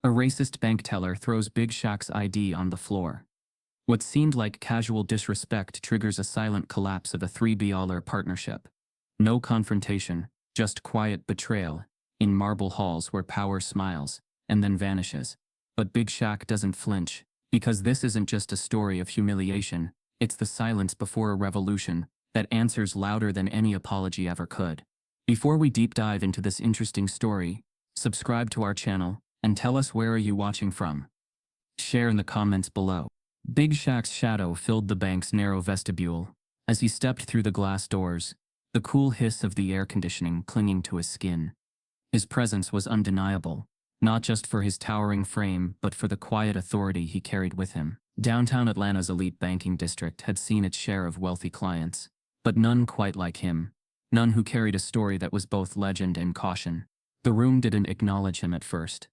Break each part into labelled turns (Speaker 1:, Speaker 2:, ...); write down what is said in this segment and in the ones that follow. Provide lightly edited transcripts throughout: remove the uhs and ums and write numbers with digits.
Speaker 1: A racist bank teller throws Big Shaq's ID on the floor. What seemed like casual disrespect triggers a silent collapse of a $3 partnership. No confrontation, just quiet betrayal, in marble halls where power smiles, and then vanishes. But Big Shaq doesn't flinch, because this isn't just a story of humiliation, it's the silence before a revolution that answers louder than any apology ever could. Before we deep dive into this interesting story, subscribe to our channel, and tell us where are you watching from. Share in the comments below. Big Shaq's shadow filled the bank's narrow vestibule. As he stepped through the glass doors, the cool hiss of the air conditioning clinging to his skin. His presence was undeniable, not just for his towering frame but for the quiet authority he carried with him. Downtown Atlanta's elite banking district had seen its share of wealthy clients, but none quite like him. None who carried a story that was both legend and caution. The room didn't acknowledge him at first.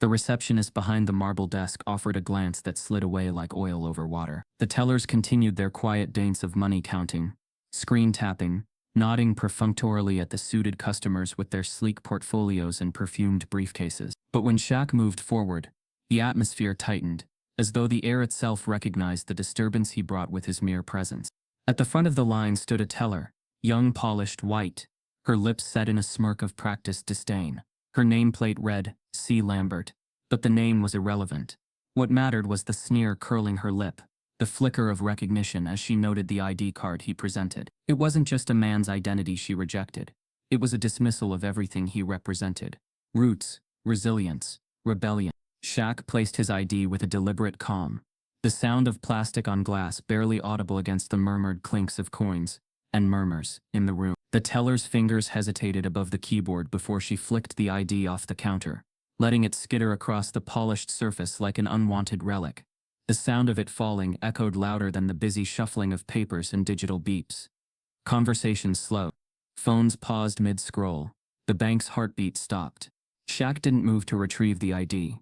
Speaker 1: The receptionist behind the marble desk offered a glance that slid away like oil over water. The tellers continued their quiet dance of money counting, screen tapping, nodding perfunctorily at the suited customers with their sleek portfolios and perfumed briefcases. But when Shaq moved forward, the atmosphere tightened, as though the air itself recognized the disturbance he brought with his mere presence. At the front of the line stood a teller, young, polished, white, her lips set in a smirk of practiced disdain. Her nameplate read, C. Lambert, but the name was irrelevant. What mattered was the sneer curling her lip, the flicker of recognition as she noted the ID card he presented. It wasn't just a man's identity she rejected. It was a dismissal of everything he represented. Roots, resilience, rebellion. Shaq placed his ID with a deliberate calm, the sound of plastic on glass barely audible against the murmured clinks of coins and murmurs in the room. The teller's fingers hesitated above the keyboard before she flicked the ID off the counter, letting it skitter across the polished surface like an unwanted relic. The sound of it falling echoed louder than the busy shuffling of papers and digital beeps. Conversation slowed. Phones paused mid-scroll. The bank's heartbeat stopped. Shaq didn't move to retrieve the ID.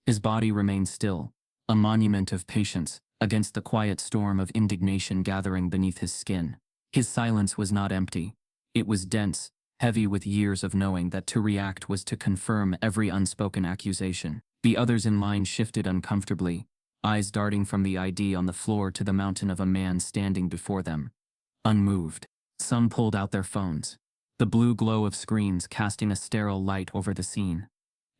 Speaker 1: His body remained still, a monument of patience, against the quiet storm of indignation gathering beneath his skin. His silence was not empty. It was dense, heavy with years of knowing that to react was to confirm every unspoken accusation. The others in line shifted uncomfortably, eyes darting from the ID on the floor to the mountain of a man standing before them. Unmoved. Some pulled out their phones, the blue glow of screens casting a sterile light over the scene.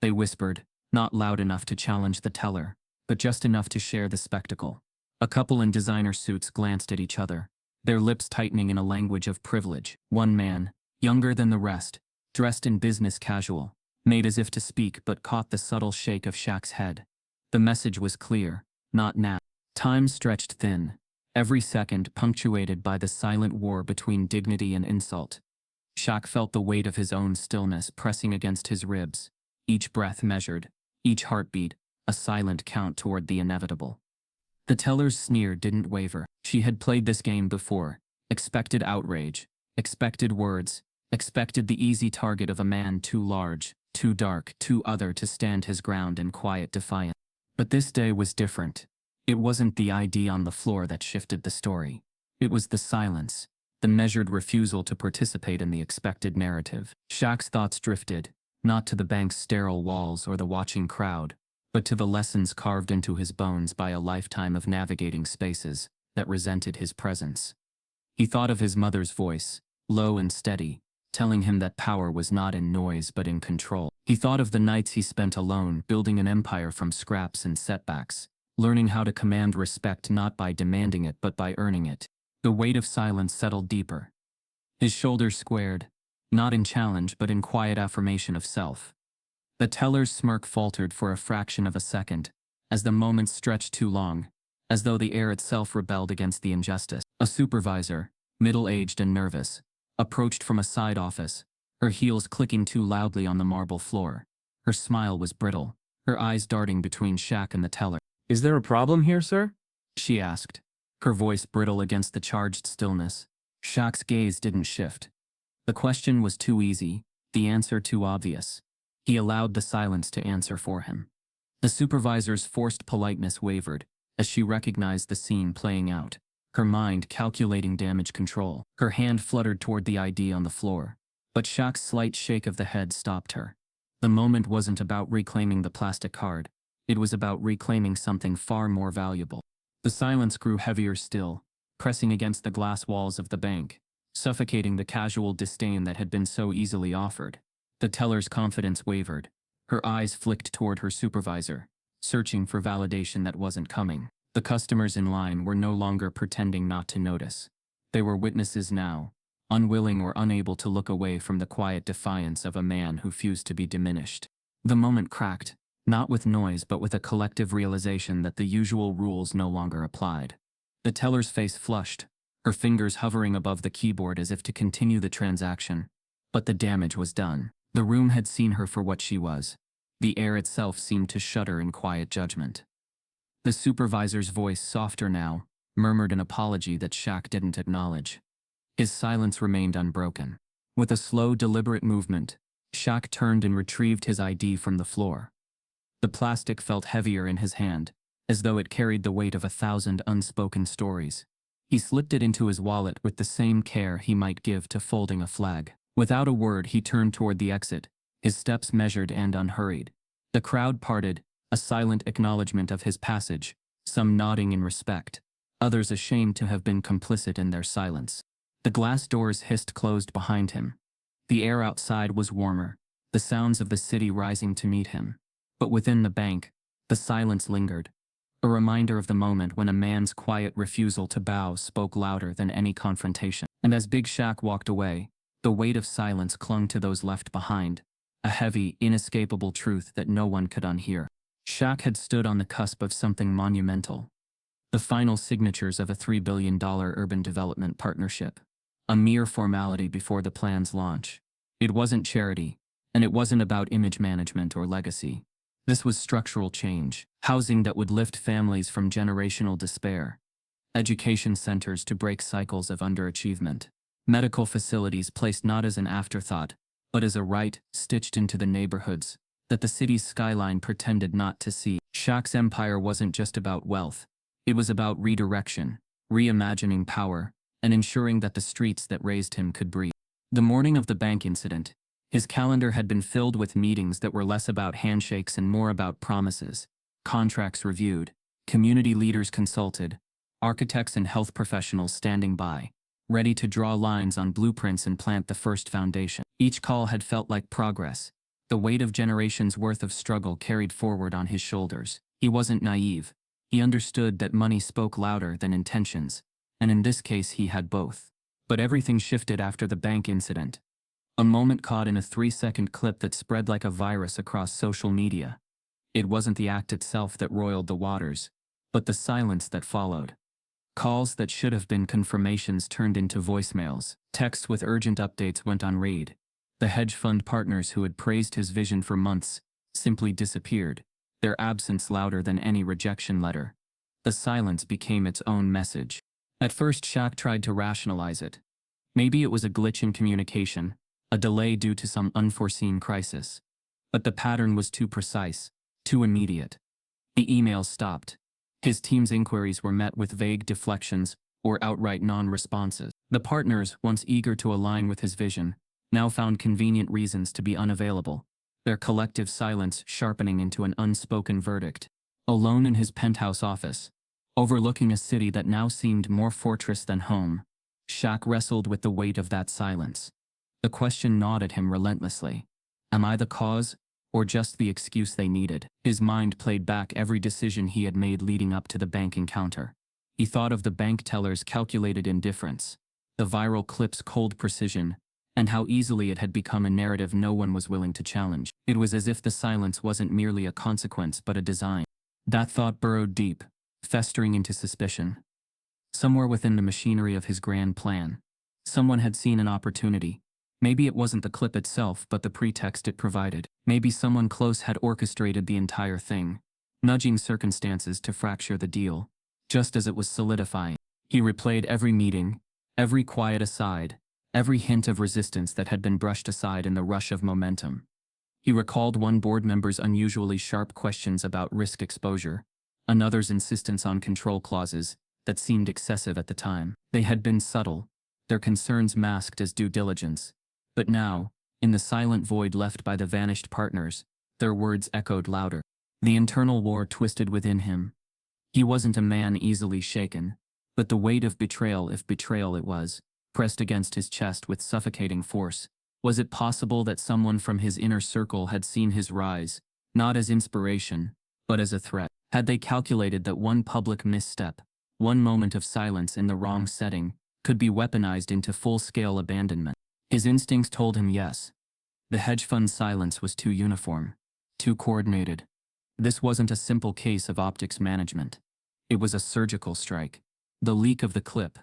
Speaker 1: They whispered, not loud enough to challenge the teller, but just enough to share the spectacle. A couple in designer suits glanced at each other, their lips tightening in a language of privilege. One man, younger than the rest, dressed in business casual, made as if to speak but caught the subtle shake of Shaq's head. The message was clear, not now. Time stretched thin, every second punctuated by the silent war between dignity and insult. Shaq felt the weight of his own stillness pressing against his ribs, each breath measured, each heartbeat, a silent count toward the inevitable. The teller's sneer didn't waver. She had played this game before, expected outrage, expected words, expected the easy target of a man too large, too dark, too other to stand his ground in quiet defiance. But this day was different. It wasn't the ID on the floor that shifted the story. It was the silence, the measured refusal to participate in the expected narrative. Shaq's thoughts drifted, not to the bank's sterile walls or the watching crowd, but to the lessons carved into his bones by a lifetime of navigating spaces that resented his presence. He thought of his mother's voice, low and steady, telling him that power was not in noise but in control. He thought of the nights he spent alone, building an empire from scraps and setbacks, learning how to command respect not by demanding it but by earning it. The weight of silence settled deeper. His shoulders squared, not in challenge but in quiet affirmation of self. The teller's smirk faltered for a fraction of a second, as the moments stretched too long, as though the air itself rebelled against the injustice. A supervisor, middle-aged and nervous, approached from a side office, her heels clicking too loudly on the marble floor. Her smile was brittle, her eyes darting between Shaq and the teller.
Speaker 2: "Is there a problem here, sir?"
Speaker 1: she asked, her voice brittle against the charged stillness. Shaq's gaze didn't shift. The question was too easy, the answer too obvious. He allowed the silence to answer for him. The supervisor's forced politeness wavered as she recognized the scene playing out, her mind calculating damage control. Her hand fluttered toward the ID on the floor, but Shaq's slight shake of the head stopped her. The moment wasn't about reclaiming the plastic card. It was about reclaiming something far more valuable. The silence grew heavier still, pressing against the glass walls of the bank, suffocating the casual disdain that had been so easily offered. The teller's confidence wavered. Her eyes flicked toward her supervisor, searching for validation that wasn't coming. The customers in line were no longer pretending not to notice. They were witnesses now, unwilling or unable to look away from the quiet defiance of a man who refused to be diminished. The moment cracked, not with noise but with a collective realization that the usual rules no longer applied. The teller's face flushed, her fingers hovering above the keyboard as if to continue the transaction. But the damage was done. The room had seen her for what she was. The air itself seemed to shudder in quiet judgment. The supervisor's voice, softer now, murmured an apology that Shaq didn't acknowledge. His silence remained unbroken. With a slow, deliberate movement, Shaq turned and retrieved his ID from the floor. The plastic felt heavier in his hand, as though it carried the weight of 1,000 unspoken stories. He slipped it into his wallet with the same care he might give to folding a flag. Without a word, he turned toward the exit, his steps measured and unhurried. The crowd parted, a silent acknowledgement of his passage, some nodding in respect, others ashamed to have been complicit in their silence. The glass doors hissed closed behind him. The air outside was warmer, the sounds of the city rising to meet him. But within the bank, the silence lingered, a reminder of the moment when a man's quiet refusal to bow spoke louder than any confrontation. And as Big Shaq walked away, the weight of silence clung to those left behind, a heavy, inescapable truth that no one could unhear. Shaq had stood on the cusp of something monumental. The final signatures of a $3 billion urban development partnership. A mere formality before the plan's launch. It wasn't charity, and it wasn't about image management or legacy. This was structural change, housing that would lift families from generational despair, education centers to break cycles of underachievement, medical facilities placed not as an afterthought, but as a right stitched into the neighborhoods that the city's skyline pretended not to see. Shaq's empire wasn't just about wealth. It was about redirection, reimagining power, and ensuring that the streets that raised him could breathe. The morning of the bank incident, his calendar had been filled with meetings that were less about handshakes and more about promises, contracts reviewed, community leaders consulted, architects and health professionals standing by, ready to draw lines on blueprints and plant the first foundation. Each call had felt like progress, the weight of generations' worth of struggle carried forward on his shoulders. He wasn't naive. He understood that money spoke louder than intentions, and in this case he had both. But everything shifted after the bank incident. A moment caught in a 3-second clip that spread like a virus across social media. It wasn't the act itself that roiled the waters, but the silence that followed. Calls that should have been confirmations turned into voicemails. Texts with urgent updates went unread. The hedge fund partners who had praised his vision for months simply disappeared, their absence louder than any rejection letter. The silence became its own message. At first Shaq tried to rationalize it. Maybe it was a glitch in communication, a delay due to some unforeseen crisis. But the pattern was too precise, too immediate. The emails stopped. His team's inquiries were met with vague deflections or outright non-responses. The partners, once eager to align with his vision, now found convenient reasons to be unavailable, their collective silence sharpening into an unspoken verdict. Alone in his penthouse office, overlooking a city that now seemed more fortress than home, Shaq wrestled with the weight of that silence. The question gnawed at him relentlessly. Am I the cause, or just the excuse they needed? His mind played back every decision he had made leading up to the bank encounter. He thought of the bank teller's calculated indifference, the viral clip's cold precision, and how easily it had become a narrative no one was willing to challenge. It was as if the silence wasn't merely a consequence but a design. That thought burrowed deep, festering into suspicion. Somewhere within the machinery of his grand plan, someone had seen an opportunity. Maybe it wasn't the clip itself but the pretext it provided. Maybe someone close had orchestrated the entire thing, nudging circumstances to fracture the deal, just as it was solidifying. He replayed every meeting, every quiet aside, every hint of resistance that had been brushed aside in the rush of momentum. He recalled one board member's unusually sharp questions about risk exposure, another's insistence on control clauses that seemed excessive at the time. They had been subtle, their concerns masked as due diligence. But now, In the silent void left by the vanished partners, their words echoed louder. The internal war twisted within him. He wasn't a man easily shaken, but the weight of betrayal, if betrayal it was, pressed against his chest with suffocating force. Was it possible that someone from his inner circle had seen his rise, not as inspiration, but as a threat? Had they calculated that one public misstep, one moment of silence in the wrong setting, could be weaponized into full-scale abandonment? His instincts told him yes. The hedge fund's silence was too uniform, too coordinated. This wasn't a simple case of optics management. It was a surgical strike. The leak of the clip,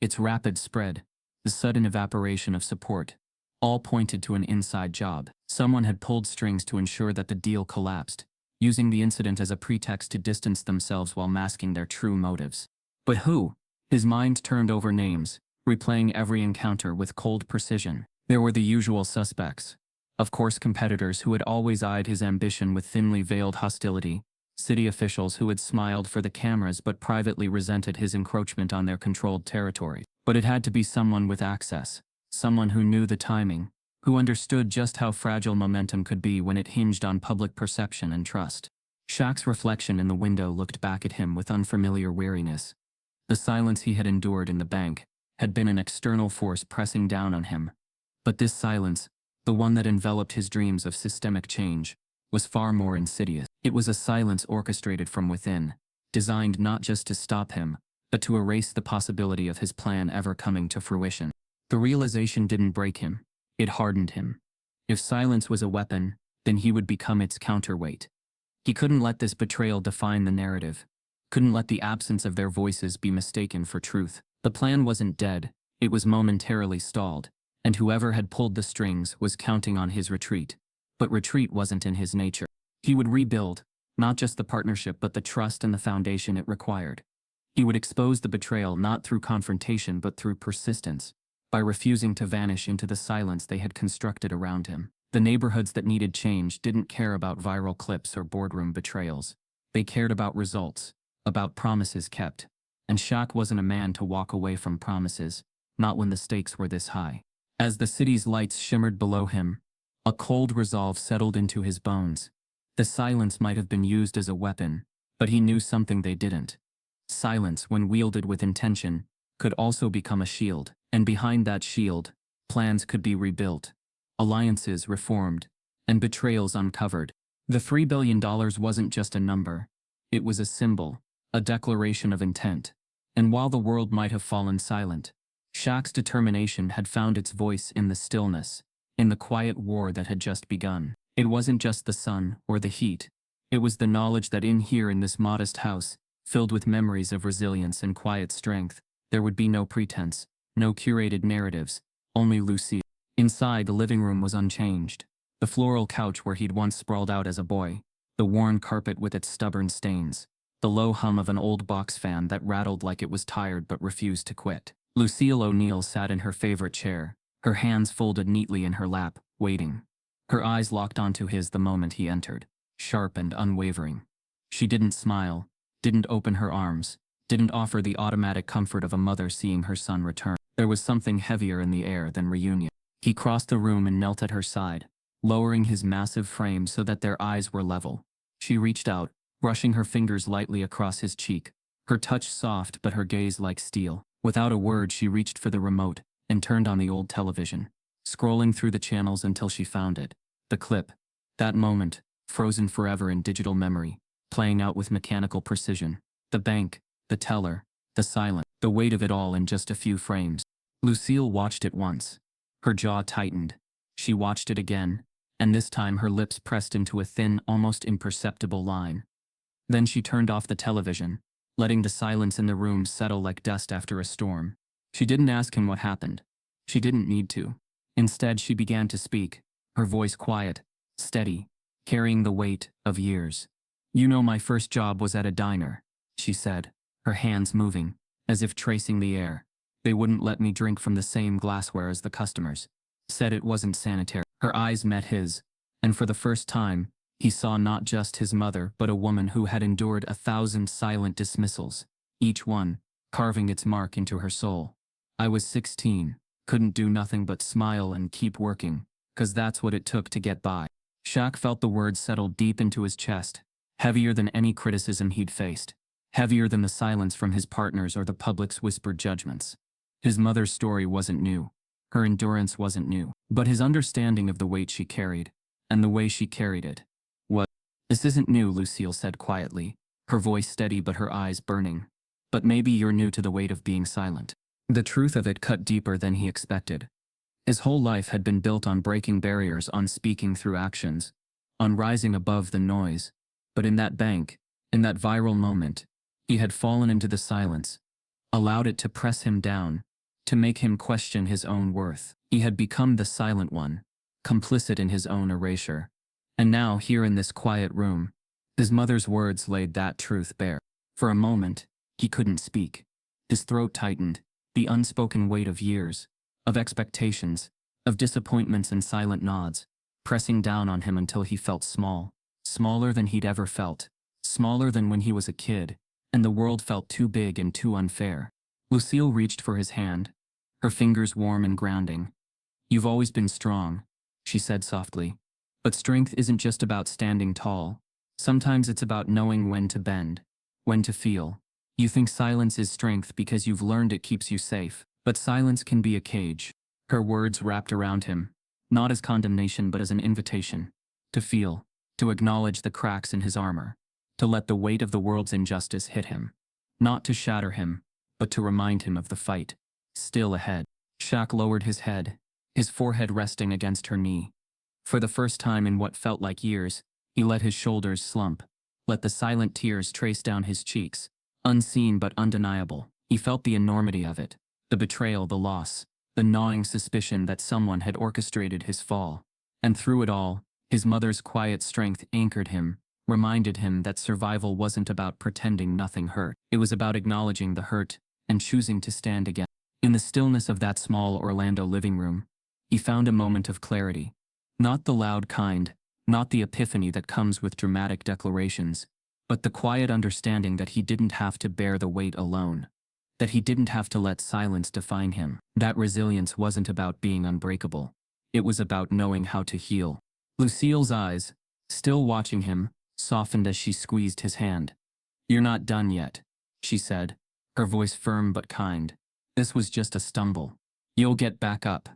Speaker 1: its rapid spread, the sudden evaporation of support, all pointed to an inside job. Someone had pulled strings to ensure that the deal collapsed, using the incident as a pretext to distance themselves while masking their true motives. But who? His mind turned over names, replaying every encounter with cold precision. There were the usual suspects. Of course, competitors who had always eyed his ambition with thinly veiled hostility, city officials who had smiled for the cameras but privately resented his encroachment on their controlled territory. But it had to be someone with access, someone who knew the timing, who understood just how fragile momentum could be when it hinged on public perception and trust. Shaq's reflection in the window looked back at him with unfamiliar weariness. The silence he had endured in the bank had been an external force pressing down on him. But this silence, the one that enveloped his dreams of systemic change, was far more insidious. It was a silence orchestrated from within, designed not just to stop him, but to erase the possibility of his plan ever coming to fruition. The realization didn't break him, it hardened him. If silence was a weapon, then he would become its counterweight. He couldn't let this betrayal define the narrative, couldn't let the absence of their voices be mistaken for truth. The plan wasn't dead, it was momentarily stalled, and whoever had pulled the strings was counting on his retreat. But retreat wasn't in his nature. He would rebuild, not just the partnership but the trust and the foundation it required. He would expose the betrayal not through confrontation but through persistence, by refusing to vanish into the silence they had constructed around him. The neighborhoods that needed change didn't care about viral clips or boardroom betrayals. They cared about results, about promises kept. And Shaq wasn't a man to walk away from promises, not when the stakes were this high. As the city's lights shimmered below him, a cold resolve settled into his bones. The silence might have been used as a weapon, but he knew something they didn't. Silence, when wielded with intention, could also become a shield, and behind that shield, plans could be rebuilt, alliances reformed, and betrayals uncovered. The $3 billion wasn't just a number. It was a symbol, a declaration of intent. And while the world might have fallen silent, Shaq's determination had found its voice in the stillness, in the quiet war that had just begun. It wasn't just the sun or the heat. It was the knowledge that in here in this modest house, filled with memories of resilience and quiet strength, there would be no pretense, no curated narratives, only Lucille. Inside, the living room was unchanged. The floral couch where he'd once sprawled out as a boy, the worn carpet with its stubborn stains, the low hum of an old box fan that rattled like it was tired but refused to quit. Lucille O'Neill sat in her favorite chair, her hands folded neatly in her lap, waiting. Her eyes locked onto his the moment he entered, sharp and unwavering. She didn't smile, didn't open her arms, didn't offer the automatic comfort of a mother seeing her son return. There was something heavier in the air than reunion. He crossed the room and knelt at her side, lowering his massive frame so that their eyes were level. She reached out, brushing her fingers lightly across his cheek, her touch soft but her gaze like steel. Without a word, she reached for the remote and turned on the old television, scrolling through the channels until she found it. The clip, that moment, frozen forever in digital memory, playing out with mechanical precision. The bank, the teller, the silence, the weight of it all in just a few frames. Lucille watched it once. Her jaw tightened. She watched it again, and this time her lips pressed into a thin, almost imperceptible line. Then she turned off the television, letting the silence in the room settle like dust after a storm. She didn't ask him what happened. She didn't need to. Instead, she began to speak, her voice quiet, steady, carrying the weight of years. "You know, my first job was at a diner," she said, her hands moving, as if tracing the air. "They wouldn't let me drink from the same glassware as the customers. Said it wasn't sanitary." Her eyes met his, and for the first time, he saw not just his mother but a woman who had endured 1,000 silent dismissals, each one carving its mark into her soul. "I was 16, couldn't do nothing but smile and keep working," 'cause that's what it took to get by. Shaq felt the words settle deep into his chest, heavier than any criticism he'd faced, heavier than the silence from his partners or the public's whispered judgments. His mother's story wasn't new. Her endurance wasn't new. But his understanding of the weight she carried, and the way she carried it, was. This isn't new, Lucille said quietly, her voice steady but her eyes burning. But maybe you're new to the weight of being silent. The truth of it cut deeper than he expected. His whole life had been built on breaking barriers, on speaking through actions, on rising above the noise. But in that bank, in that viral moment, he had fallen into the silence, allowed it to press him down, to make him question his own worth. He had become the silent one, complicit in his own erasure. And now, here in this quiet room, his mother's words laid that truth bare. For a moment, he couldn't speak. His throat tightened, the unspoken weight of years, of expectations, of disappointments and silent nods, pressing down on him until he felt small, smaller than he'd ever felt, smaller than when he was a kid, and the world felt too big and too unfair. Lucille reached for his hand, her fingers warm and grounding. "You've always been strong," she said softly. "But strength isn't just about standing tall. Sometimes it's about knowing when to bend, when to feel. You think silence is strength because you've learned it keeps you safe, but silence can be a cage." Her words wrapped around him, not as condemnation but as an invitation. To feel, to acknowledge the cracks in his armor, to let the weight of the world's injustice hit him. Not to shatter him, but to remind him of the fight still ahead. Shaq lowered his head, his forehead resting against her knee. For the first time in what felt like years, he let his shoulders slump, let the silent tears trace down his cheeks, unseen but undeniable. He felt the enormity of it, the betrayal, the loss, the gnawing suspicion that someone had orchestrated his fall. And through it all, his mother's quiet strength anchored him, reminded him that survival wasn't about pretending nothing hurt. It was about acknowledging the hurt and choosing to stand again. In the stillness of that small Orlando living room, he found a moment of clarity. Not the loud kind, not the epiphany that comes with dramatic declarations, but the quiet understanding that he didn't have to bear the weight alone, that he didn't have to let silence define him. That resilience wasn't about being unbreakable. It was about knowing how to heal. Lucille's eyes, still watching him, softened as she squeezed his hand. "You're not done yet," she said, her voice firm but kind. "This was just a stumble. You'll get back up.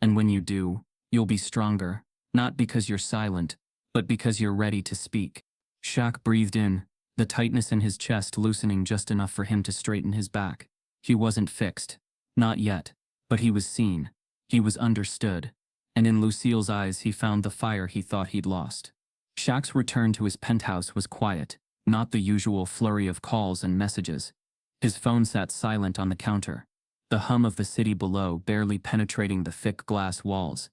Speaker 1: And when you do, you'll be stronger, not because you're silent, but because you're ready to speak." Shaq breathed in, the tightness in his chest loosening just enough for him to straighten his back. He wasn't fixed. Not yet. But he was seen. He was understood. And in Lucille's eyes he found the fire he thought he'd lost. Shaq's return to his penthouse was quiet, not the usual flurry of calls and messages. His phone sat silent on the counter, the hum of the city below barely penetrating the thick glass walls.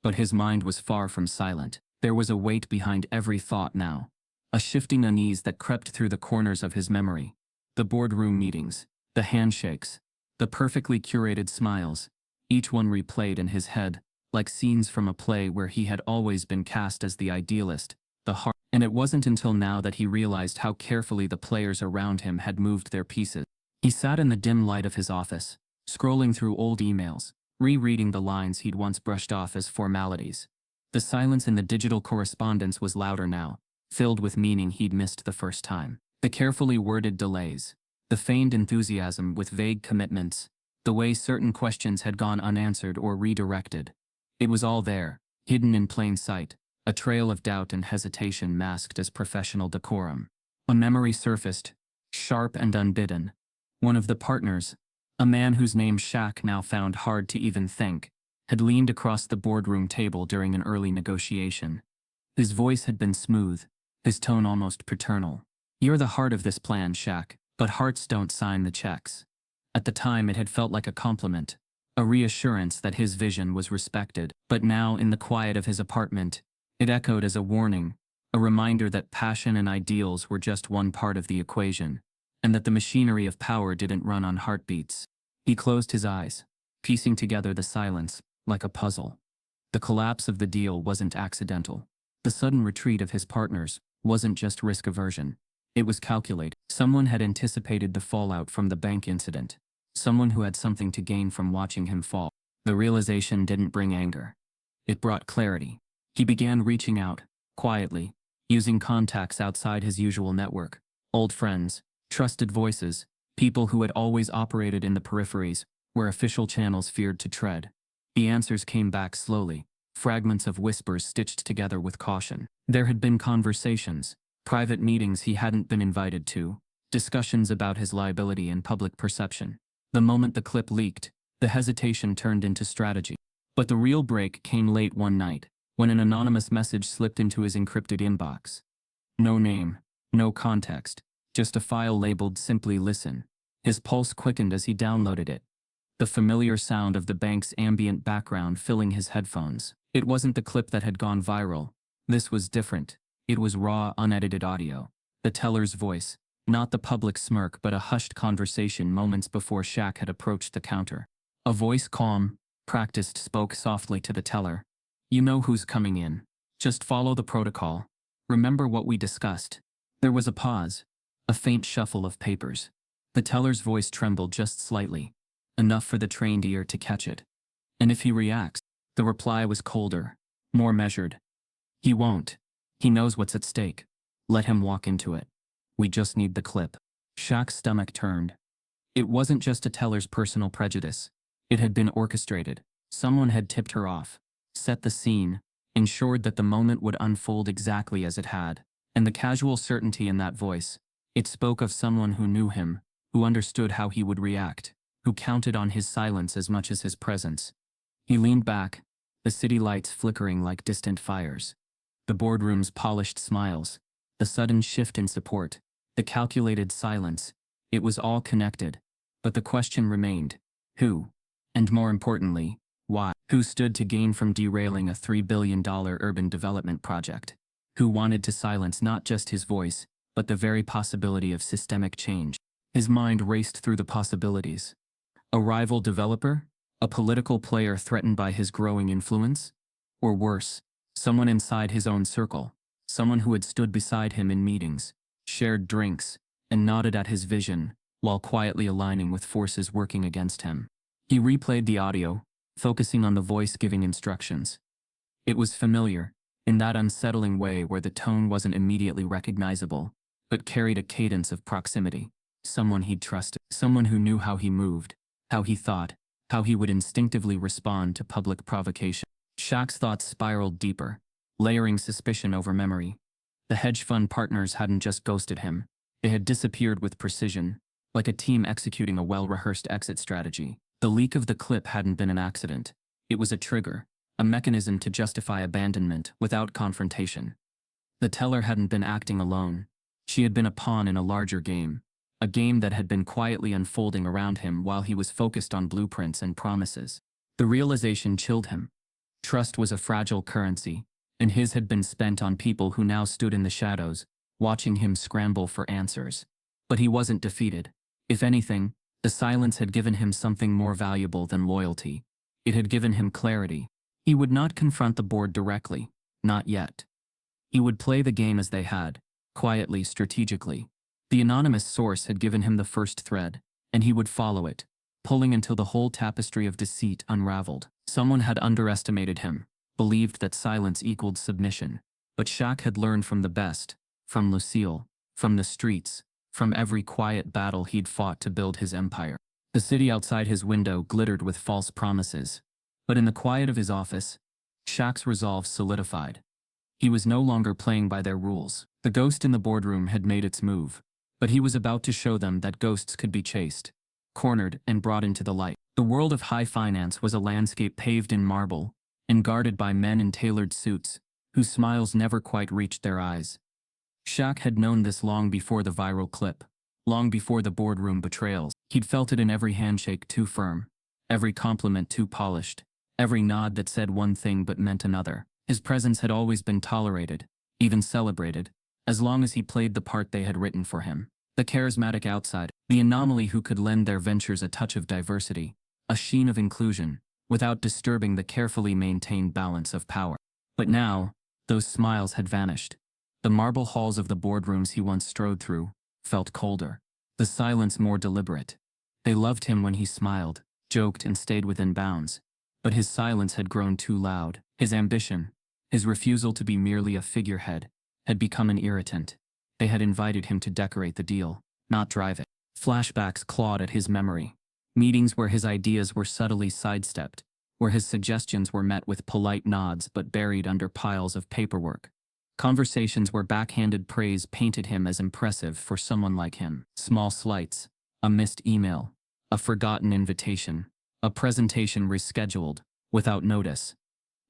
Speaker 1: But his mind was far from silent. There was a weight behind every thought now, a shifting unease that crept through the corners of his memory. The boardroom meetings, the handshakes, the perfectly curated smiles, each one replayed in his head, like scenes from a play where he had always been cast as the idealist, the heart. And it wasn't until now that he realized how carefully the players around him had moved their pieces. He sat in the dim light of his office, scrolling through old emails, rereading the lines he'd once brushed off as formalities. The silence in the digital correspondence was louder now, filled with meaning he'd missed the first time. The carefully worded delays, the feigned enthusiasm with vague commitments, the way certain questions had gone unanswered or redirected. It was all there, hidden in plain sight, a trail of doubt and hesitation masked as professional decorum. A memory surfaced, sharp and unbidden. One of the partners, a man whose name Shaq now found hard to even think, had leaned across the boardroom table during an early negotiation. His voice had been smooth, his tone almost paternal. "You're the heart of this plan, Shaq, but hearts don't sign the checks." At the time it had felt like a compliment, a reassurance that his vision was respected. But now, in the quiet of his apartment, it echoed as a warning, a reminder that passion and ideals were just one part of the equation, and that the machinery of power didn't run on heartbeats. He closed his eyes, piecing together the silence, like a puzzle. The collapse of the deal wasn't accidental. The sudden retreat of his partners wasn't just risk aversion. It was calculated. Someone had anticipated the fallout from the bank incident. Someone who had something to gain from watching him fall. The realization didn't bring anger. It brought clarity. He began reaching out, quietly, using contacts outside his usual network. Old friends, trusted voices, people who had always operated in the peripheries, where official channels feared to tread. The answers came back slowly, fragments of whispers stitched together with caution. There had been conversations, private meetings he hadn't been invited to, discussions about his liability and public perception. The moment the clip leaked, the hesitation turned into strategy. But the real break came late one night, when an anonymous message slipped into his encrypted inbox. No name, no context, just a file labeled "Simply Listen." His pulse quickened as he downloaded it, the familiar sound of the bank's ambient background filling his headphones. It wasn't the clip that had gone viral. This was different. It was raw, unedited audio. The teller's voice, not the public smirk but a hushed conversation moments before Shaq had approached the counter. A voice, calm, practiced, spoke softly to the teller. "You know who's coming in. Just follow the protocol. Remember what we discussed." There was a pause, a faint shuffle of papers. The teller's voice trembled just slightly, enough for the trained ear to catch it. "And if he reacts?" The reply was colder, more measured. "He won't. He knows what's at stake. Let him walk into it. We just need the clip." Shaq's stomach turned. It wasn't just a teller's personal prejudice. It had been orchestrated. Someone had tipped her off, set the scene, ensured that the moment would unfold exactly as it had. And the casual certainty in that voice, it spoke of someone who knew him, who understood how he would react, who counted on his silence as much as his presence. He leaned back, the city lights flickering like distant fires. The boardroom's polished smiles, the sudden shift in support, the calculated silence. It was all connected. But the question remained: who? And more importantly, why? Who stood to gain from derailing a $3 billion urban development project? Who wanted to silence not just his voice, but the very possibility of systemic change? His mind raced through the possibilities. A rival developer? A political player threatened by his growing influence? Or worse, someone inside his own circle, someone who had stood beside him in meetings, shared drinks, and nodded at his vision, while quietly aligning with forces working against him. He replayed the audio, focusing on the voice giving instructions. It was familiar, in that unsettling way where the tone wasn't immediately recognizable, but carried a cadence of proximity. Someone he'd trusted, someone who knew how he moved, how he thought, how he would instinctively respond to public provocation. Shaq's thoughts spiraled deeper, layering suspicion over memory. The hedge fund partners hadn't just ghosted him. They had disappeared with precision, like a team executing a well-rehearsed exit strategy. The leak of the clip hadn't been an accident. It was a trigger, a mechanism to justify abandonment without confrontation. The teller hadn't been acting alone. She had been a pawn in a larger game, a game that had been quietly unfolding around him while he was focused on blueprints and promises. The realization chilled him. Trust was a fragile currency, and his had been spent on people who now stood in the shadows, watching him scramble for answers. But he wasn't defeated. If anything, the silence had given him something more valuable than loyalty. It had given him clarity. He would not confront the board directly, not yet. He would play the game as they had, quietly, strategically. The anonymous source had given him the first thread, and he would follow it, pulling until the whole tapestry of deceit unraveled. Someone had underestimated him, believed that silence equaled submission. But Shaq had learned from the best, from Lucille, from the streets, from every quiet battle he'd fought to build his empire. The city outside his window glittered with false promises. But in the quiet of his office, Shaq's resolve solidified. He was no longer playing by their rules. The ghost in the boardroom had made its move, but he was about to show them that ghosts could be chased, cornered, and brought into the light. The world of high finance was a landscape paved in marble, and guarded by men in tailored suits, whose smiles never quite reached their eyes. Shaq had known this long before the viral clip, long before the boardroom betrayals. He'd felt it in every handshake too firm, every compliment too polished, every nod that said one thing but meant another. His presence had always been tolerated, even celebrated, as long as he played the part they had written for him. The charismatic outsider, the anomaly who could lend their ventures a touch of diversity, a sheen of inclusion, without disturbing the carefully maintained balance of power. But now, those smiles had vanished. The marble halls of the boardrooms he once strode through felt colder, the silence more deliberate. They loved him when he smiled, joked, and stayed within bounds. But his silence had grown too loud. His ambition, his refusal to be merely a figurehead, had become an irritant. They had invited him to decorate the deal, not drive it. Flashbacks clawed at his memory. Meetings where his ideas were subtly sidestepped, where his suggestions were met with polite nods but buried under piles of paperwork. Conversations where backhanded praise painted him as impressive for someone like him. Small slights, a missed email, a forgotten invitation, a presentation rescheduled, without notice.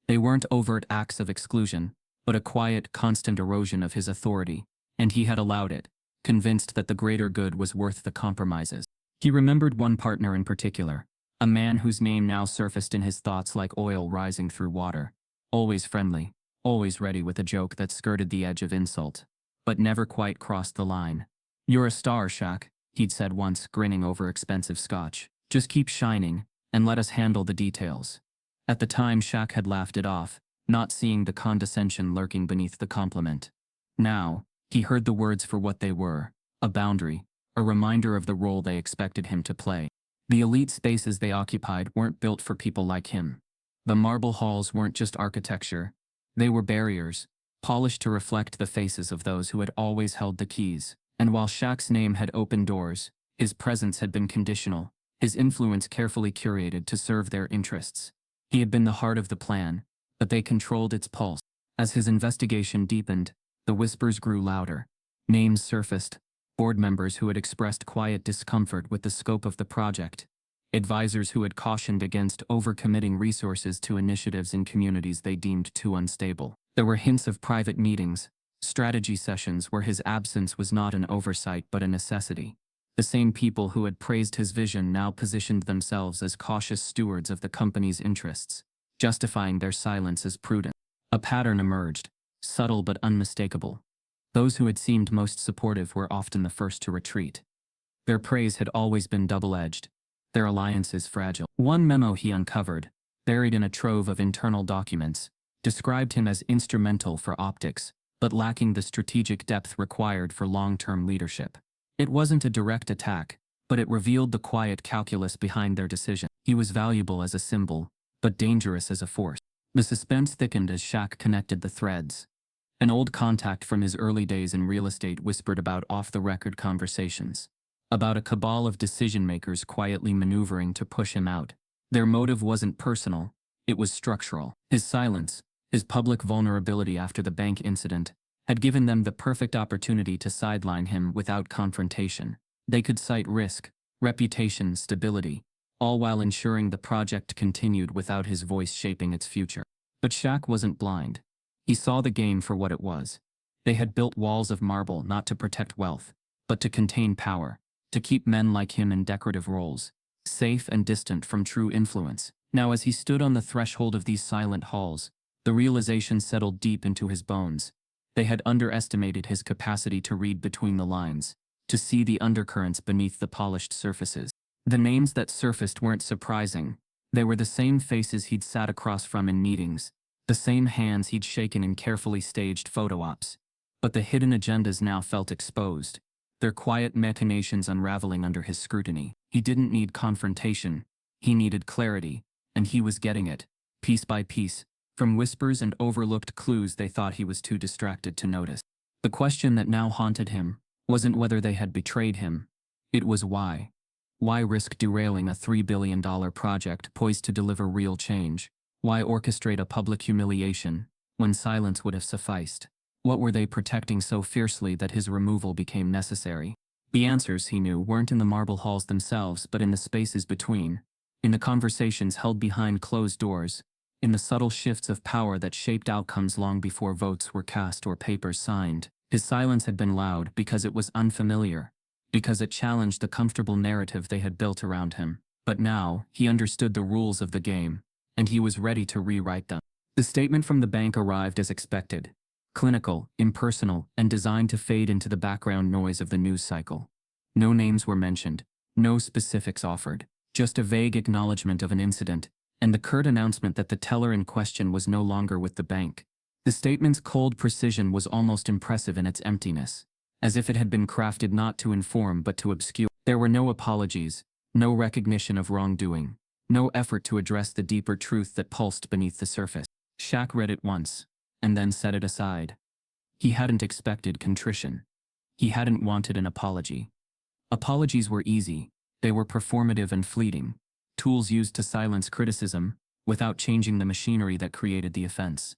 Speaker 1: They weren't overt acts of exclusion, but a quiet, constant erosion of his authority, and he had allowed it, convinced that the greater good was worth the compromises. He remembered one partner in particular, a man whose name now surfaced in his thoughts like oil rising through water. Always friendly, always ready with a joke that skirted the edge of insult, but never quite crossed the line. "You're a star, Shaq," he'd said once, grinning over expensive scotch. "Just keep shining, and let us handle the details." At the time, Shaq had laughed it off, not seeing the condescension lurking beneath the compliment. Now, he heard the words for what they were, a boundary, a reminder of the role they expected him to play. The elite spaces they occupied weren't built for people like him. The marble halls weren't just architecture, they were barriers, polished to reflect the faces of those who had always held the keys. And while Shaq's name had opened doors, his presence had been conditional, his influence carefully curated to serve their interests. He had been the heart of the plan, but they controlled its pulse. As his investigation deepened, the whispers grew louder. Names surfaced, board members who had expressed quiet discomfort with the scope of the project, advisors who had cautioned against overcommitting resources to initiatives in communities they deemed too unstable. There were hints of private meetings, strategy sessions where his absence was not an oversight but a necessity. The same people who had praised his vision now positioned themselves as cautious stewards of the company's interests, justifying their silence as prudent. A pattern emerged, subtle but unmistakable. Those who had seemed most supportive were often the first to retreat. Their praise had always been double-edged, their alliances fragile. One memo he uncovered, buried in a trove of internal documents, described him as instrumental for optics, but lacking the strategic depth required for long-term leadership. It wasn't a direct attack, but it revealed the quiet calculus behind their decision. He was valuable as a symbol, but dangerous as a force. The suspense thickened as Shaq connected the threads. An old contact from his early days in real estate whispered about off-the-record conversations, about a cabal of decision-makers quietly maneuvering to push him out. Their motive wasn't personal, it was structural. His silence, his public vulnerability after the bank incident, had given them the perfect opportunity to sideline him without confrontation. They could cite risk, reputation, stability, all while ensuring the project continued without his voice shaping its future. But Shaq wasn't blind. He saw the game for what it was. They had built walls of marble not to protect wealth, but to contain power, to keep men like him in decorative roles, safe and distant from true influence. Now, as he stood on the threshold of these silent halls, the realization settled deep into his bones. They had underestimated his capacity to read between the lines, to see the undercurrents beneath the polished surfaces. The names that surfaced weren't surprising. They were the same faces he'd sat across from in meetings, the same hands he'd shaken in carefully staged photo ops. But the hidden agendas now felt exposed, their quiet machinations unraveling under his scrutiny. He didn't need confrontation, he needed clarity, and he was getting it, piece by piece, from whispers and overlooked clues they thought he was too distracted to notice. The question that now haunted him wasn't whether they had betrayed him, it was why. Why risk derailing a $3 billion project poised to deliver real change? Why orchestrate a public humiliation when silence would have sufficed? What were they protecting so fiercely that his removal became necessary? The answers, he knew, weren't in the marble halls themselves but in the spaces between, in the conversations held behind closed doors, in the subtle shifts of power that shaped outcomes long before votes were cast or papers signed. His silence had been loud because it was unfamiliar, because it challenged the comfortable narrative they had built around him. But now, he understood the rules of the game, and he was ready to rewrite them. The statement from the bank arrived as expected, clinical, impersonal, and designed to fade into the background noise of the news cycle. No names were mentioned, no specifics offered, just a vague acknowledgement of an incident, and the curt announcement that the teller in question was no longer with the bank. The statement's cold precision was almost impressive in its emptiness, as if it had been crafted not to inform but to obscure. There were no apologies, no recognition of wrongdoing, no effort to address the deeper truth that pulsed beneath the surface. Shaq read it once, and then set it aside. He hadn't expected contrition. He hadn't wanted an apology. Apologies were easy, they were performative and fleeting, tools used to silence criticism, without changing the machinery that created the offense.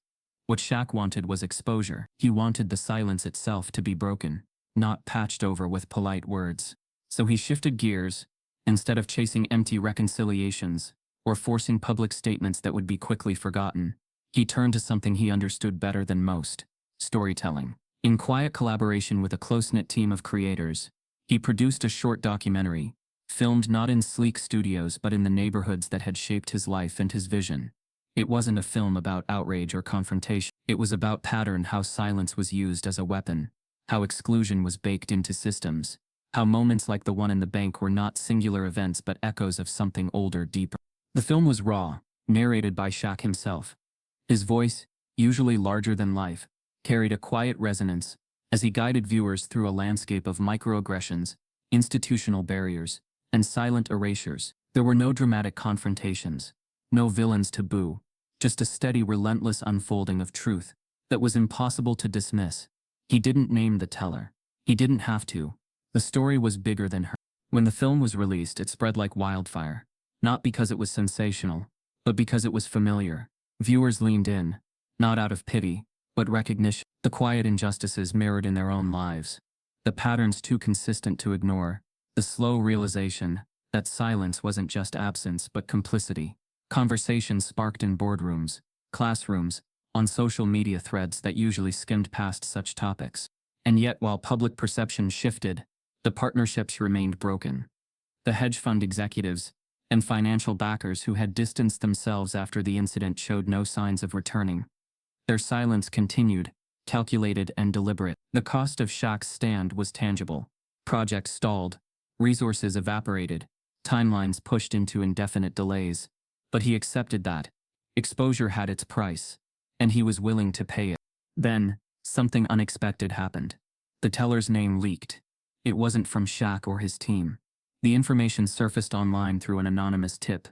Speaker 1: What Shaq wanted was exposure. He wanted the silence itself to be broken, not patched over with polite words. So he shifted gears. Instead of chasing empty reconciliations, or forcing public statements that would be quickly forgotten, he turned to something he understood better than most: storytelling. In quiet collaboration with a close-knit team of creators, he produced a short documentary, filmed not in sleek studios but in the neighborhoods that had shaped his life and his vision. It wasn't a film about outrage or confrontation. It was about pattern, how silence was used as a weapon, how exclusion was baked into systems, how moments like the one in the bank were not singular events but echoes of something older, deeper. The film was raw, narrated by Shaq himself. His voice, usually larger than life, carried a quiet resonance as he guided viewers through a landscape of microaggressions, institutional barriers, and silent erasures. There were no dramatic confrontations, no villains to boo, just a steady, relentless unfolding of truth that was impossible to dismiss. He didn't name the teller. He didn't have to. The story was bigger than her. When the film was released, it spread like wildfire, not because it was sensational, but because it was familiar. Viewers leaned in, not out of pity, but recognition. The quiet injustices mirrored in their own lives, the patterns too consistent to ignore, the slow realization that silence wasn't just absence but complicity. Conversations sparked in boardrooms, classrooms, on social media threads that usually skimmed past such topics. And yet, while public perception shifted, the partnerships remained broken. The hedge fund executives and financial backers who had distanced themselves after the incident showed no signs of returning. Their silence continued, calculated and deliberate. The cost of Shaq's stand was tangible. Projects stalled, resources evaporated, timelines pushed into indefinite delays. But he accepted that. Exposure had its price, and he was willing to pay it. Then, something unexpected happened. The teller's name leaked. It wasn't from Shaq or his team. The information surfaced online through an anonymous tip.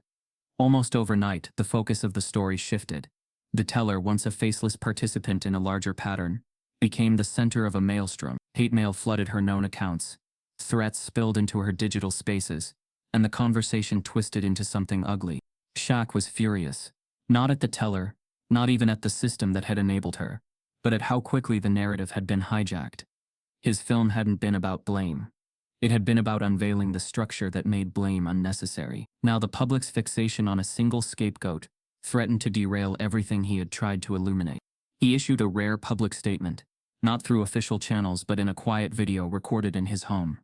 Speaker 1: Almost overnight, the focus of the story shifted. The teller, once a faceless participant in a larger pattern, became the center of a maelstrom. Hate mail flooded her known accounts. Threats spilled into her digital spaces, and the conversation twisted into something ugly. Shaq was furious. Not at the teller, not even at the system that had enabled her, but at how quickly the narrative had been hijacked. His film hadn't been about blame. It had been about unveiling the structure that made blame unnecessary. Now the public's fixation on a single scapegoat threatened to derail everything he had tried to illuminate. He issued a rare public statement, not through official channels but in a quiet video recorded in his home.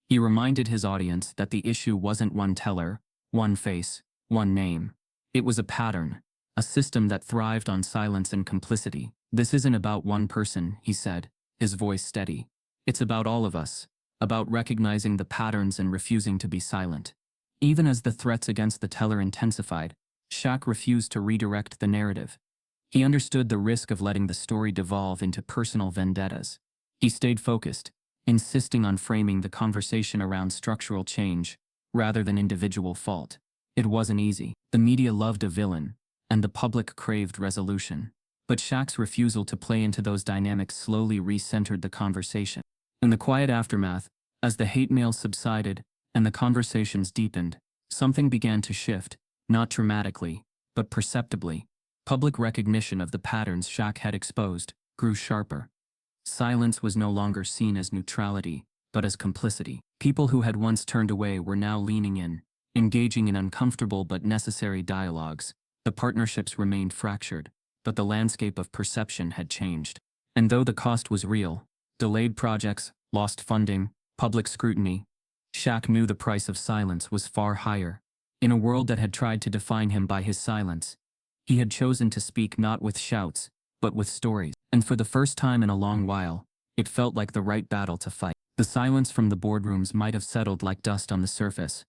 Speaker 1: He reminded his audience that the issue wasn't one teller, one face, one name. It was a pattern, a system that thrived on silence and complicity. This isn't about one person, he said, his voice steady. It's about all of us, about recognizing the patterns and refusing to be silent. Even as the threats against the teller intensified, Shaq refused to redirect the narrative. He understood the risk of letting the story devolve into personal vendettas. He stayed focused, insisting on framing the conversation around structural change, rather than individual fault. It wasn't easy. The media loved a villain, and the public craved resolution. But Shaq's refusal to play into those dynamics slowly re-centered the conversation. In the quiet aftermath, as the hate mail subsided and the conversations deepened, something began to shift, not dramatically, but perceptibly. Public recognition of the patterns Shaq had exposed grew sharper. Silence was no longer seen as neutrality, but as complicity. People who had once turned away were now leaning in, engaging in uncomfortable but necessary dialogues. The partnerships remained fractured, but the landscape of perception had changed. And though the cost was real, delayed projects, lost funding, public scrutiny, Shaq knew the price of silence was far higher. In a world that had tried to define him by his silence, he had chosen to speak not with shouts, but with stories. And for the first time in a long while, it felt like the right battle to fight. The silence from the boardrooms might have settled like dust on the surface,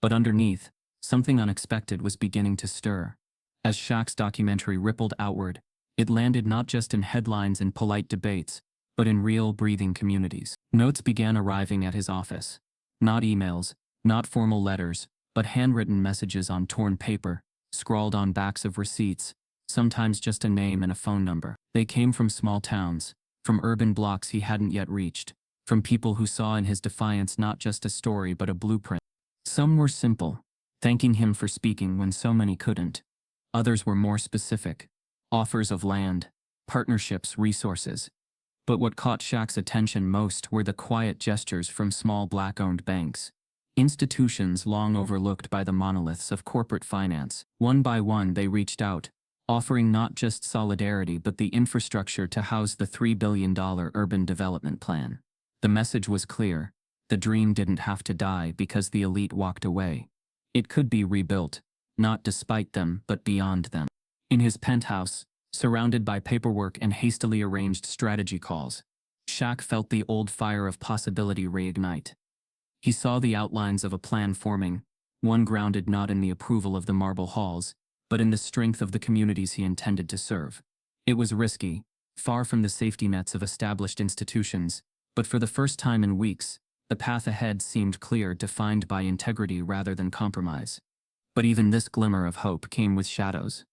Speaker 1: but underneath, something unexpected was beginning to stir. As Shaq's documentary rippled outward, it landed not just in headlines and polite debates, but in real, breathing communities. Notes began arriving at his office. Not emails, not formal letters, but handwritten messages on torn paper, scrawled on backs of receipts, sometimes just a name and a phone number. They came from small towns, from urban blocks he hadn't yet reached, from people who saw in his defiance not just a story but a blueprint. Some were simple, thanking him for speaking when so many couldn't. Others were more specific, offers of land, partnerships, resources. But what caught Shaq's attention most were the quiet gestures from small black-owned banks. Institutions long overlooked by the monoliths of corporate finance. One by one they reached out, offering not just solidarity but the infrastructure to house the $3 billion urban development plan. The message was clear: the dream didn't have to die because the elite walked away. It could be rebuilt, not despite them but beyond them. In his penthouse, surrounded by paperwork and hastily arranged strategy calls, Shaq felt the old fire of possibility reignite. He saw the outlines of a plan forming, one grounded not in the approval of the marble halls, but in the strength of the communities he intended to serve. It was risky, far from the safety nets of established institutions, but for the first time in weeks, the path ahead seemed clear, defined by integrity rather than compromise. But even this glimmer of hope came with shadows.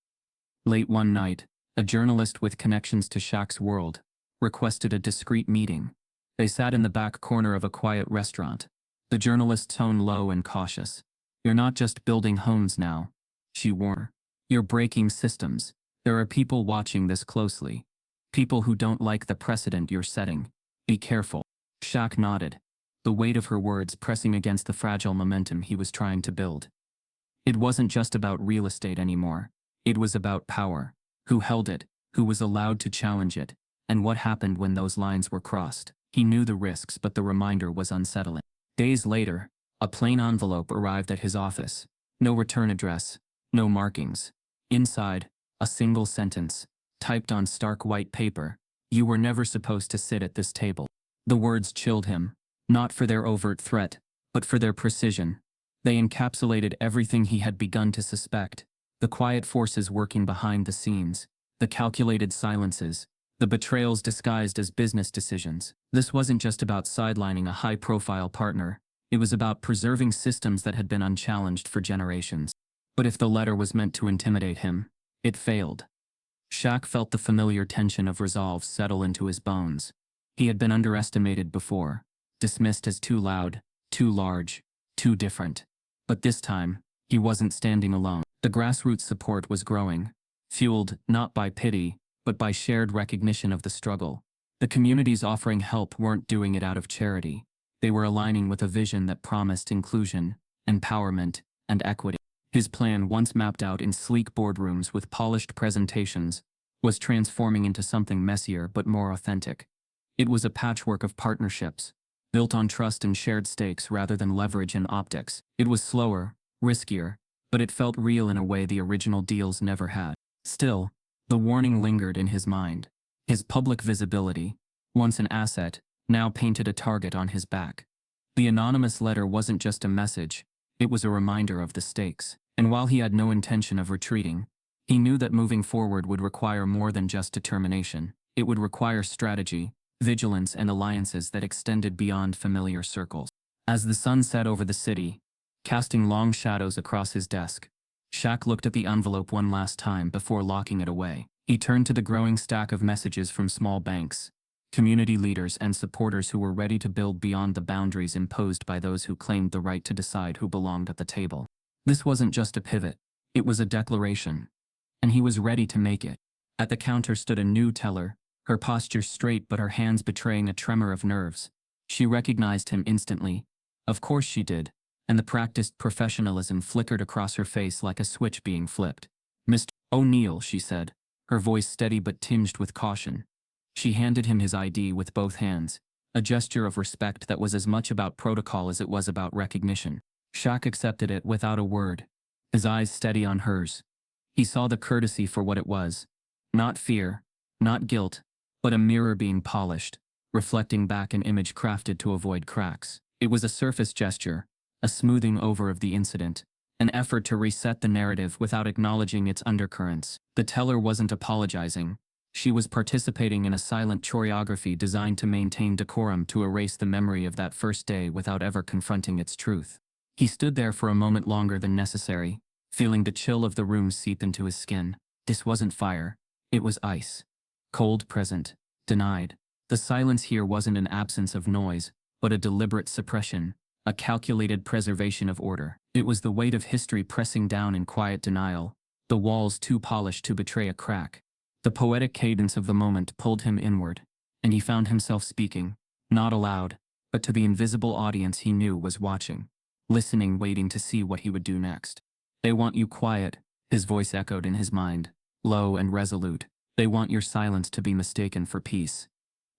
Speaker 1: Late one night, a journalist with connections to Shaq's world requested a discreet meeting. They sat in the back corner of a quiet restaurant, the journalist's tone low and cautious. "You're not just building homes now," she warned. "You're breaking systems. There are people watching this closely. People who don't like the precedent you're setting. Be careful." Shaq nodded, the weight of her words pressing against the fragile momentum he was trying to build. It wasn't just about real estate anymore. It was about power. Who held it, who was allowed to challenge it, and what happened when those lines were crossed. He knew the risks, but the reminder was unsettling. Days later, a plain envelope arrived at his office. No return address, no markings. Inside, a single sentence, typed on stark white paper: "You were never supposed to sit at this table." The words chilled him, not for their overt threat, but for their precision. They encapsulated everything he had begun to suspect: the quiet forces working behind the scenes, the calculated silences, the betrayals disguised as business decisions. This wasn't just about sidelining a high-profile partner. It was about preserving systems that had been unchallenged for generations. But if the letter was meant to intimidate him, it failed. Shaq felt the familiar tension of resolve settle into his bones. He had been underestimated before, dismissed as too loud, too large, too different. But this time, he wasn't standing alone. The grassroots support was growing, fueled not by pity, but by shared recognition of the struggle. The communities offering help weren't doing it out of charity. They were aligning with a vision that promised inclusion, empowerment, and equity. His plan, once mapped out in sleek boardrooms with polished presentations, was transforming into something messier but more authentic. It was a patchwork of partnerships, built on trust and shared stakes rather than leverage and optics. It was slower, riskier, but it felt real in a way the original deals never had. Still, the warning lingered in his mind. His public visibility, once an asset, now painted a target on his back. The anonymous letter wasn't just a message, it was a reminder of the stakes. And while he had no intention of retreating, he knew that moving forward would require more than just determination. It would require strategy, vigilance, and alliances that extended beyond familiar circles. As the sun set over the city, casting long shadows across his desk, Shaq looked at the envelope one last time before locking it away. He turned to the growing stack of messages from small banks, community leaders, and supporters who were ready to build beyond the boundaries imposed by those who claimed the right to decide who belonged at the table. This wasn't just a pivot, it was a declaration, and he was ready to make it. At the counter stood a new teller, her posture straight but her hands betraying a tremor of nerves. She recognized him instantly. Of course she did, and the practiced professionalism flickered across her face like a switch being flipped. "Mr. O'Neill," she said, her voice steady but tinged with caution. She handed him his ID with both hands, a gesture of respect that was as much about protocol as it was about recognition. Shaq accepted it without a word, his eyes steady on hers. He saw the courtesy for what it was. Not fear, not guilt, but a mirror being polished, reflecting back an image crafted to avoid cracks. It was a surface gesture, a smoothing over of the incident, an effort to reset the narrative without acknowledging its undercurrents. The teller wasn't apologizing. She was participating in a silent choreography designed to maintain decorum, to erase the memory of that first day without ever confronting its truth. He stood there for a moment longer than necessary, feeling the chill of the room seep into his skin. This wasn't fire. It was ice. Cold present. Denied. The silence here wasn't an absence of noise, but a deliberate suppression, a calculated preservation of order. It was the weight of history pressing down in quiet denial, the walls too polished to betray a crack. The poetic cadence of the moment pulled him inward, and he found himself speaking, not aloud, but to the invisible audience he knew was watching, listening, waiting to see what he would do next. They want you quiet, his voice echoed in his mind, low and resolute. They want your silence to be mistaken for peace.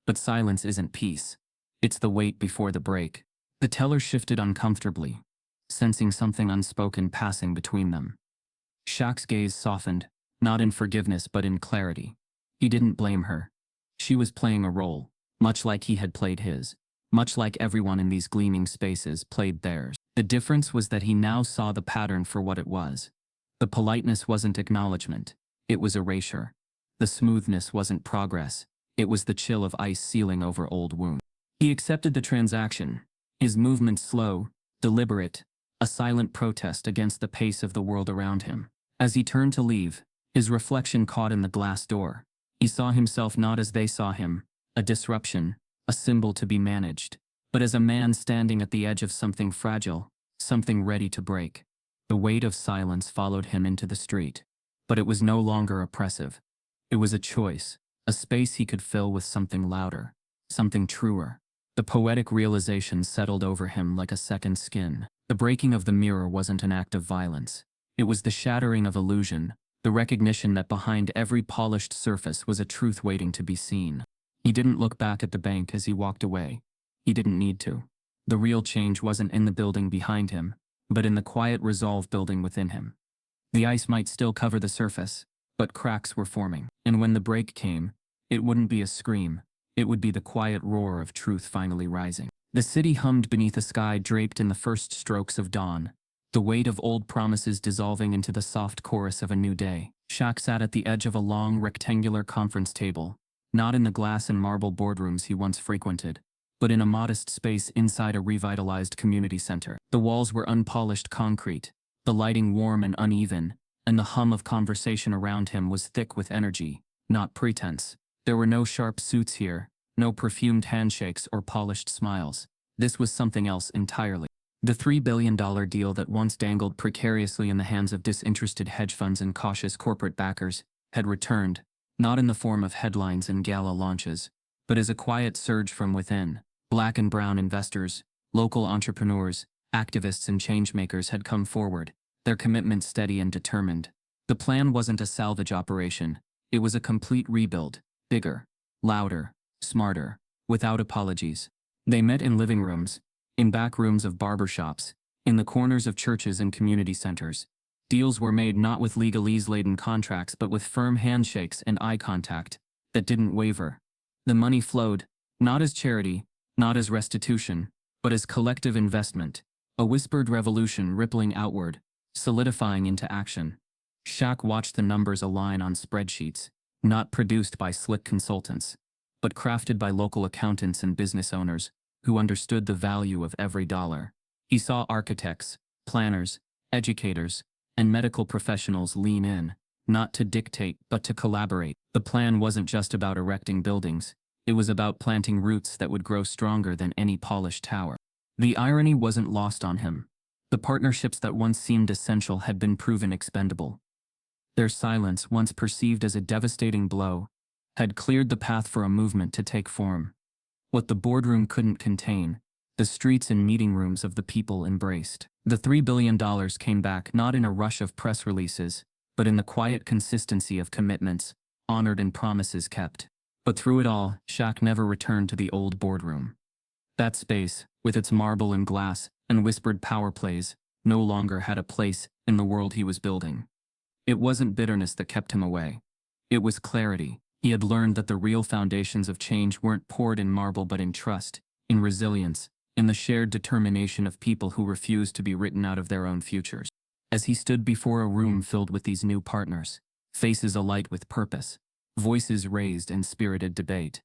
Speaker 1: But silence isn't peace. It's the wait before the break. The teller shifted uncomfortably, sensing something unspoken passing between them. Shaq's gaze softened, not in forgiveness but in clarity. He didn't blame her. She was playing a role, much like he had played his, much like everyone in these gleaming spaces played theirs. The difference was that he now saw the pattern for what it was. The politeness wasn't acknowledgement, it was erasure. The smoothness wasn't progress, it was the chill of ice sealing over old wounds. He accepted the transaction, his movements slow, deliberate, a silent protest against the pace of the world around him. As he turned to leave, his reflection caught in the glass door. He saw himself not as they saw him, a disruption, a symbol to be managed, but as a man standing at the edge of something fragile, something ready to break. The weight of silence followed him into the street, but it was no longer oppressive. It was a choice, a space he could fill with something louder, something truer. The poetic realization settled over him like a second skin. The breaking of the mirror wasn't an act of violence. It was the shattering of illusion, the recognition that behind every polished surface was a truth waiting to be seen. He didn't look back at the bank as he walked away. He didn't need to. The real change wasn't in the building behind him, but in the quiet resolve building within him. The ice might still cover the surface, but cracks were forming. And when the break came, it wouldn't be a scream. It would be the quiet roar of truth finally rising. The city hummed beneath a sky draped in the first strokes of dawn, the weight of old promises dissolving into the soft chorus of a new day. Shaq sat at the edge of a long rectangular conference table, not in the glass and marble boardrooms he once frequented, but in a modest space inside a revitalized community center. The walls were unpolished concrete, the lighting warm and uneven, and the hum of conversation around him was thick with energy, not pretense. There were no sharp suits here, no perfumed handshakes or polished smiles. This was something else entirely. The $3 billion deal that once dangled precariously in the hands of disinterested hedge funds and cautious corporate backers had returned, not in the form of headlines and gala launches, but as a quiet surge from within. Black and brown investors, local entrepreneurs, activists and changemakers had come forward, their commitment steady and determined. The plan wasn't a salvage operation, it was a complete rebuild, bigger, louder, smarter, without apologies. They met in living rooms, in back rooms of barbershops, in the corners of churches and community centers. Deals were made not with legalese-laden contracts but with firm handshakes and eye contact that didn't waver. The money flowed, not as charity, not as restitution, but as collective investment, a whispered revolution rippling outward, solidifying into action. Shaq watched the numbers align on spreadsheets, not produced by slick consultants, but crafted by local accountants and business owners who understood the value of every dollar. He saw architects, planners, educators, and medical professionals lean in, not to dictate but to collaborate. The plan wasn't just about erecting buildings, it was about planting roots that would grow stronger than any polished tower. The irony wasn't lost on him. The partnerships that once seemed essential had been proven expendable. Their silence, once perceived as a devastating blow, had cleared the path for a movement to take form. What the boardroom couldn't contain, the streets and meeting rooms of the people embraced. The $3 billion came back not in a rush of press releases, but in the quiet consistency of commitments, honored and promises kept. But through it all, Shaq never returned to the old boardroom. That space, with its marble and glass and whispered power plays, no longer had a place in the world he was building. It wasn't bitterness that kept him away. It was clarity. He had learned that the real foundations of change weren't poured in marble but in trust, in resilience, in the shared determination of people who refused to be written out of their own futures. As he stood before a room filled with these new partners, faces alight with purpose, voices raised in spirited debate,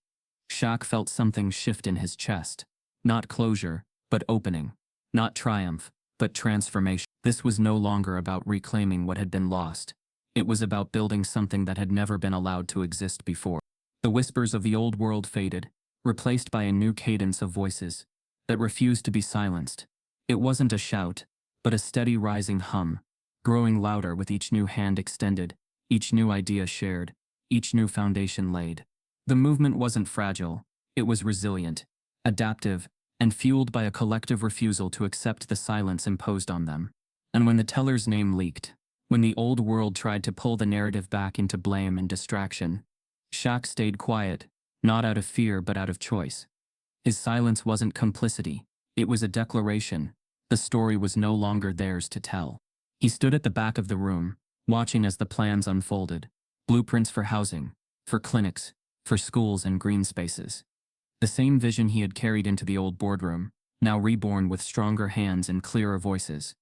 Speaker 1: Shaq felt something shift in his chest. Not closure, but opening. Not triumph, but transformation. This was no longer about reclaiming what had been lost. It was about building something that had never been allowed to exist before. The whispers of the old world faded, replaced by a new cadence of voices that refused to be silenced. It wasn't a shout, but a steady rising hum, growing louder with each new hand extended, each new idea shared, each new foundation laid. The movement wasn't fragile, it was resilient, adaptive, and fueled by a collective refusal to accept the silence imposed on them. And when the teller's name leaked, when the old world tried to pull the narrative back into blame and distraction, Shaq stayed quiet, not out of fear but out of choice. His silence wasn't complicity, it was a declaration. The story was no longer theirs to tell. He stood at the back of the room, watching as the plans unfolded. Blueprints for housing, for clinics, for schools and green spaces. The same vision he had carried into the old boardroom, now reborn with stronger hands and clearer voices.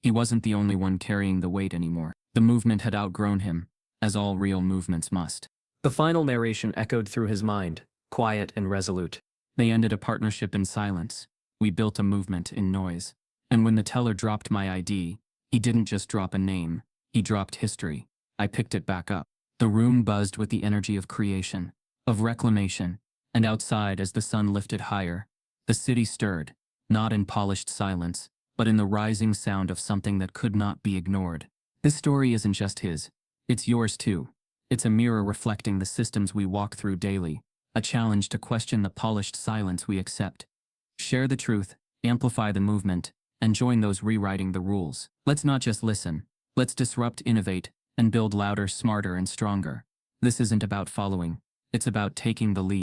Speaker 1: He wasn't the only one carrying the weight anymore. The movement had outgrown him, as all real movements must.
Speaker 2: The final narration echoed through his mind, quiet and resolute.
Speaker 1: They ended a partnership in silence. We built a movement in noise. And when the teller dropped my ID, he didn't just drop a name, he dropped history. I picked it back up. The room buzzed with the energy of creation, of reclamation, and outside as the sun lifted higher, the city stirred, not in polished silence, but in the rising sound of something that could not be ignored. This story isn't just his, it's yours too. It's a mirror reflecting the systems we walk through daily, a challenge to question the polished silence we accept. Share the truth, amplify the movement, and join those rewriting the rules. Let's not just listen, let's disrupt, innovate, and build louder, smarter, and stronger. This isn't about following, it's about taking the lead.